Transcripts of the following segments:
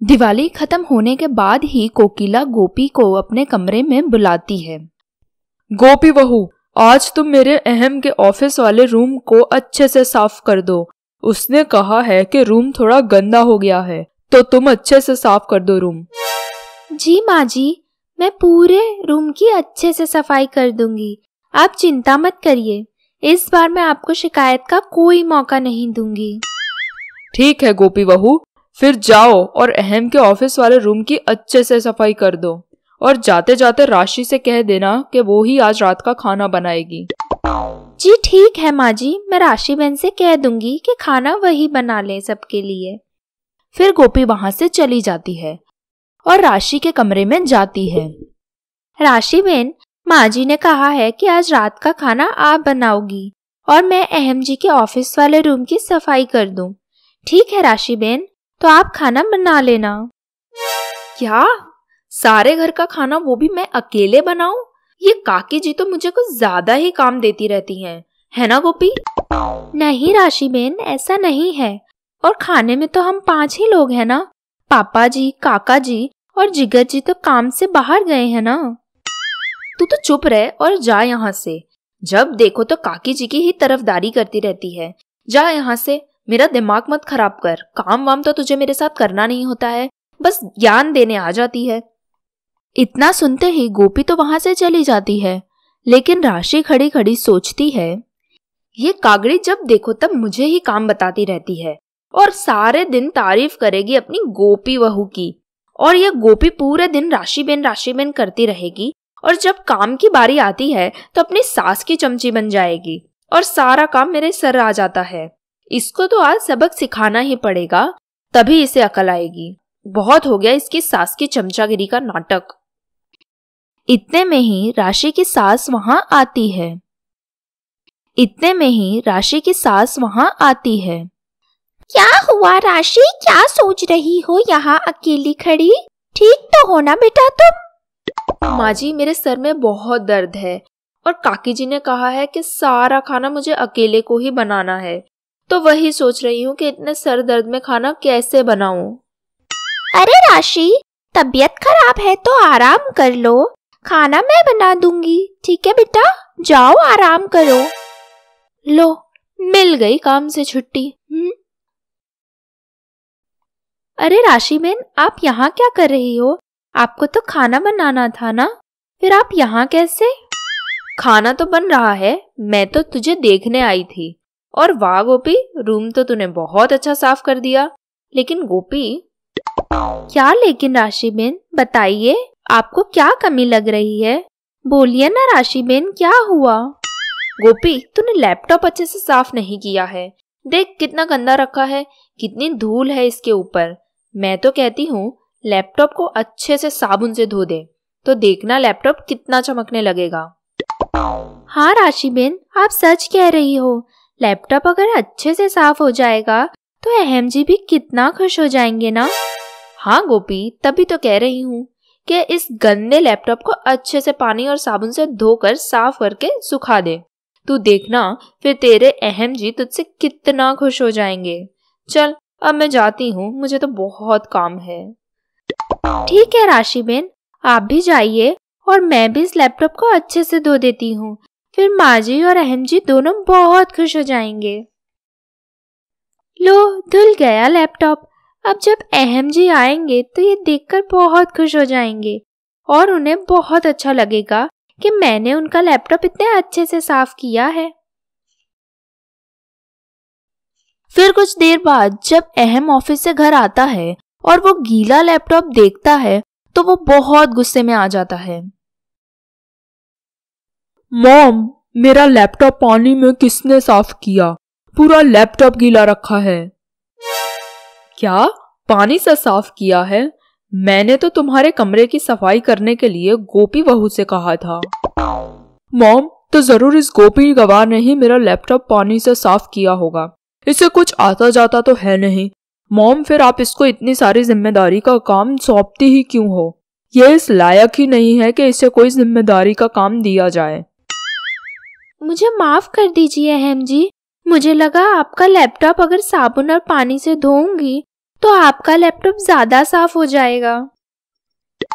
दिवाली खत्म होने के बाद ही कोकिला गोपी को अपने कमरे में बुलाती है। गोपी बहू, आज तुम मेरे अहम के ऑफिस वाले रूम को अच्छे से साफ कर दो। उसने कहा है कि रूम थोड़ा गंदा हो गया है, तो तुम अच्छे से साफ कर दो रूम। जी माँ जी, मैं पूरे रूम की अच्छे से सफाई कर दूंगी, आप चिंता मत करिए। इस बार मैं आपको शिकायत का कोई मौका नहीं दूंगी। ठीक है गोपी बहू, फिर जाओ और अहम के ऑफिस वाले रूम की अच्छे से सफाई कर दो, और जाते जाते राशि से कह देना कि वो ही आज रात का खाना बनाएगी। जी ठीक है माँ जी, मैं राशि बहन से कह दूंगी कि खाना वही बना ले सबके लिए। फिर गोपी वहां से चली जाती है और राशि के कमरे में जाती है। राशि बहन, माँ जी ने कहा है कि आज रात का खाना आप बनाओगी और मैं अहम जी के ऑफिस वाले रूम की सफाई कर दूं। ठीक है राशि बहन, तो आप खाना बना लेना। क्या सारे घर का खाना वो भी मैं अकेले बनाऊं? ये काकी जी तो मुझे कुछ ज्यादा ही काम देती रहती हैं, है ना गोपी? नहीं राशि बहन, ऐसा नहीं है। और खाने में तो हम 5 ही लोग हैं ना। पापा जी, काका जी और जिगर जी तो काम से बाहर गए हैं ना। तू तो चुप रह और जा यहाँ से। जब देखो तो काकी जी की ही तरफदारी करती रहती है। जा यहाँ से, मेरा दिमाग मत खराब कर। काम वाम तो तुझे मेरे साथ करना नहीं होता है, बस ज्ञान देने आ जाती है। इतना सुनते ही गोपी तो वहां से चली जाती है, लेकिन राशि खड़ी खड़ी सोचती है, ये कागड़ी जब देखो तब मुझे ही काम बताती रहती है और सारे दिन तारीफ करेगी अपनी गोपी बहू की, और ये गोपी पूरे दिन राशि बेन करती रहेगी, और जब काम की बारी आती है तो अपनी सास की चमची बन जाएगी और सारा काम मेरे सर आ जाता है। इसको तो आज सबक सिखाना ही पड़ेगा, तभी इसे अकल आएगी। बहुत हो गया इसकी सास की चमचागिरी का नाटक। इतने में ही राशि की सास वहां आती है। क्या हुआ राशि, क्या सोच रही हो यहाँ अकेली खड़ी? ठीक तो हो ना बेटा तुम? माँ जी, मेरे सर में बहुत दर्द है और काकी जी ने कहा है कि सारा खाना मुझे अकेले को ही बनाना है, तो वही सोच रही हूँ कि इतने सर दर्द में खाना कैसे बनाऊं। अरे राशि, तबीयत खराब है तो आराम कर लो, खाना मैं बना दूंगी। ठीक है बेटा, जाओ आराम करो। लो, मिल गई काम से छुट्टी। अरे राशि बहन, आप यहाँ क्या कर रही हो? आपको तो खाना बनाना था ना, फिर आप यहाँ कैसे? खाना तो बन रहा है, मैं तो तुझे देखने आई थी। और वाह गोपी, रूम तो तूने बहुत अच्छा साफ कर दिया। लेकिन गोपी। क्या लेकिन राशि बहन, बताइए आपको क्या कमी लग रही है? बोलिए ना राशि बहन, क्या हुआ? गोपी, तूने लैपटॉप अच्छे से साफ नहीं किया है। देख कितना गंदा रखा है, कितनी धूल है इसके ऊपर। मैं तो कहती हूँ लैपटॉप को अच्छे से साबुन से धो दे, तो देखना लैपटॉप कितना चमकने लगेगा। हाँ राशि बहन, आप सच कह रही हो। लैपटॉप अगर अच्छे से साफ हो जाएगा तो अहम जी भी कितना खुश हो जाएंगे ना। हाँ गोपी, तभी तो कह रही हूँ कि इस गंदे लैपटॉप को अच्छे से पानी और साबुन से धोकर साफ करके सुखा दे। तू देखना फिर तेरे अहम जी तुझसे कितना खुश हो जाएंगे। चल अब मैं जाती हूँ, मुझे तो बहुत काम है। ठीक है राशि बहन, आप भी जाइए और मैं भी इस लैपटॉप को अच्छे से धो देती हूँ, फिर माँ जी और अहम जी दोनों बहुत खुश हो जाएंगे। लो, धुल गया लैपटॉप। अब जब अहम जी आएंगे तो ये देखकर बहुत खुश हो जाएंगे और उन्हें बहुत अच्छा लगेगा कि मैंने उनका लैपटॉप इतने अच्छे से साफ किया है। फिर कुछ देर बाद जब अहम ऑफिस से घर आता है और वो गीला लैपटॉप देखता है तो वो बहुत गुस्से में आ जाता है। मॉम, मेरा लैपटॉप पानी में किसने साफ किया? पूरा लैपटॉप गीला रखा है। क्या पानी से साफ किया है? मैंने तो तुम्हारे कमरे की सफाई करने के लिए गोपी बहू से कहा था। मॉम, तो जरूर इस गोपी गवार ने ही मेरा लैपटॉप पानी से साफ किया होगा। इसे कुछ आता जाता तो है नहीं। मॉम, फिर आप इसको इतनी सारी जिम्मेदारी का काम सौंपती ही क्यों हो? ये इस लायक ही नहीं है कि इसे कोई जिम्मेदारी का काम दिया जाए। मुझे माफ कर दीजिए अहम जी, मुझे लगा आपका लैपटॉप अगर साबुन और पानी से धोऊंगी तो आपका लैपटॉप ज्यादा साफ हो जाएगा।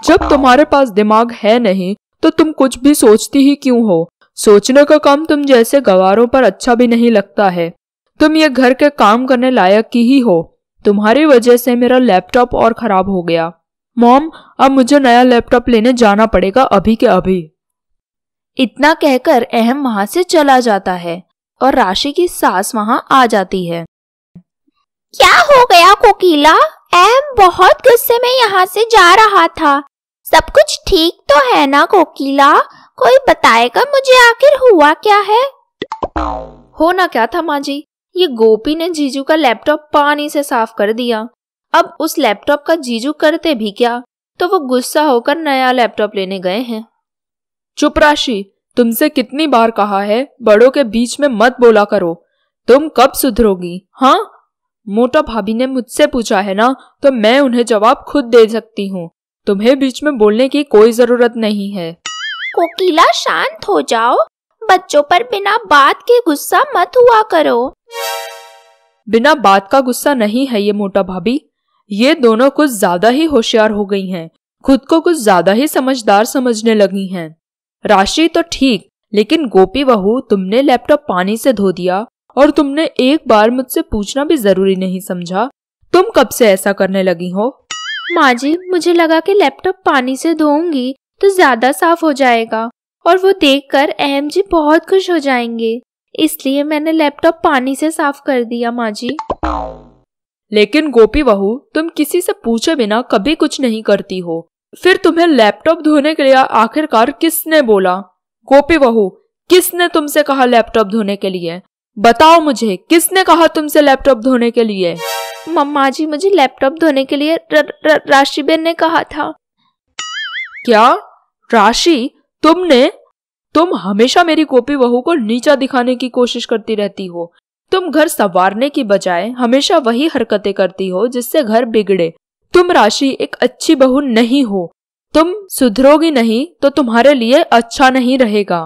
जब तुम्हारे पास दिमाग है नहीं तो तुम कुछ भी सोचती ही क्यों हो? सोचने का काम तुम जैसे गवारों पर अच्छा भी नहीं लगता है। तुम ये घर के काम करने लायक की ही हो। तुम्हारी वजह से मेरा लैपटॉप और खराब हो गया। मॉम, अब मुझे नया लैपटॉप लेने जाना पड़ेगा अभी के अभी। इतना कहकर अहम वहां से चला जाता है और राशि की सास वहां आ जाती है। क्या हो गया कोकिला? अहम बहुत गुस्से में यहाँ से जा रहा था। सब कुछ ठीक तो है ना कोकिला? कोई बताएगा मुझे आखिर हुआ क्या है? होना क्या था माँ जी, ये गोपी ने जीजू का लैपटॉप पानी से साफ कर दिया। अब उस लैपटॉप का जीजू करते भी क्या, तो वो गुस्सा होकर नया लैपटॉप लेने गए हैं। चुप राशि, तुमसे कितनी बार कहा है बड़ों के बीच में मत बोला करो। तुम कब सुधरोगी? हाँ, मोटा भाभी ने मुझसे पूछा है ना, तो मैं उन्हें जवाब खुद दे सकती हूँ। तुम्हें बीच में बोलने की कोई जरूरत नहीं है। कोकिला शांत हो जाओ, बच्चों पर बिना बात के गुस्सा मत हुआ करो। बिना बात का गुस्सा नहीं है ये मोटा भाभी। ये दोनों कुछ ज्यादा ही होशियार हो गई हैं, खुद को कुछ ज्यादा ही समझदार समझने लगी हैं। राशि तो ठीक, लेकिन गोपी बहू, तुमने लैपटॉप पानी से धो दिया और तुमने एक बार मुझसे पूछना भी जरूरी नहीं समझा। तुम कब से ऐसा करने लगी हो? माँ जी, मुझे लगा कि लैपटॉप पानी से धोऊंगी तो ज्यादा साफ हो जाएगा और वो देखकर अहम जी बहुत खुश हो जाएंगे, इसलिए मैंने लैपटॉप पानी से साफ कर दिया माँ जी। लेकिन गोपी बहू, तुम किसी से पूछे बिना कभी कुछ नहीं करती हो। फिर तुम्हें लैपटॉप धोने के लिए आखिरकार किसने बोला? गोपी बहू, किसने तुमसे कहा लैपटॉप धोने के लिए? बताओ मुझे, किसने कहा तुमसे लैपटॉप धोने के लिए? मम्मा जी, मुझे लैपटॉप धोने के लिए राशि बहन ने कहा था। क्या? राशि, तुमने? तुम हमेशा मेरी गोपी बहू को नीचा दिखाने की कोशिश करती रहती हो। तुम घर संवारने की बजाय हमेशा वही हरकतें करती हो जिससे घर बिगड़े। तुम राशि एक अच्छी बहू नहीं हो। तुम सुधरोगी नहीं तो तुम्हारे लिए अच्छा नहीं रहेगा।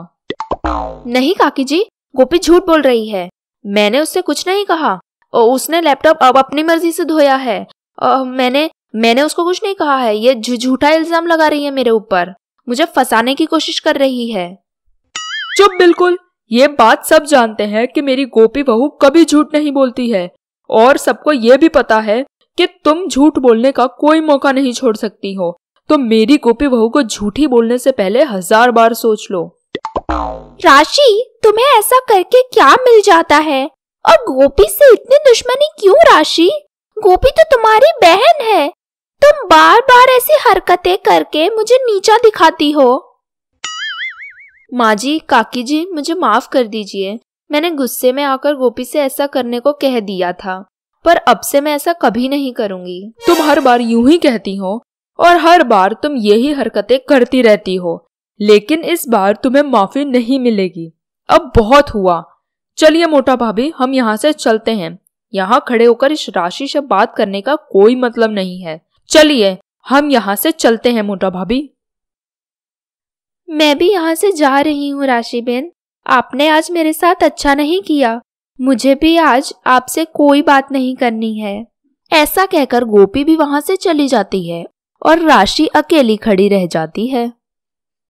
नहीं काकी जी, गोपी झूठ बोल रही है। मैंने उससे कुछ नहीं कहा और उसने लैपटॉप अब अपनी मर्जी से धोया है। मैंने उसको कुछ नहीं कहा है। ये झूठा इल्जाम लगा रही है मेरे ऊपर, मुझे फंसाने की कोशिश कर रही है। चुप बिल्कुल। ये बात सब जानते हैं कि मेरी गोपी बहू कभी झूठ नहीं बोलती है और सबको ये भी पता है कि तुम झूठ बोलने का कोई मौका नहीं छोड़ सकती हो। तो मेरी गोपी बहू को झूठी बोलने से पहले 1000 बार सोच लो। राशि, तुम्हें ऐसा करके क्या मिल जाता है? और गोपी से इतनी दुश्मनी क्यों राशि? गोपी तो तुम्हारी बहन है। तुम बार बार ऐसी हरकतें करके मुझे नीचा दिखाती हो। माँ जी, काकी जी, मुझे माफ कर दीजिए। मैंने गुस्से में आकर गोपी से ऐसा करने को कह दिया था, पर अब से मैं ऐसा कभी नहीं करूंगी। तुम हर बार यूं ही कहती हो और हर बार तुम यही हरकतें करती रहती हो, लेकिन इस बार तुम्हें माफी नहीं मिलेगी। अब बहुत हुआ। चलिए मोटा भाभी, हम यहाँ से चलते हैं। यहाँ खड़े होकर इस राशि से बात करने का कोई मतलब नहीं है। चलिए हम यहाँ से चलते हैं मोटा भाभी। मैं भी यहाँ से जा रही हूँ राशि बहन। आपने आज मेरे साथ अच्छा नहीं किया। मुझे भी आज आपसे कोई बात नहीं करनी है। ऐसा कहकर गोपी भी वहां से चली जाती है और राशि अकेली खड़ी रह जाती है।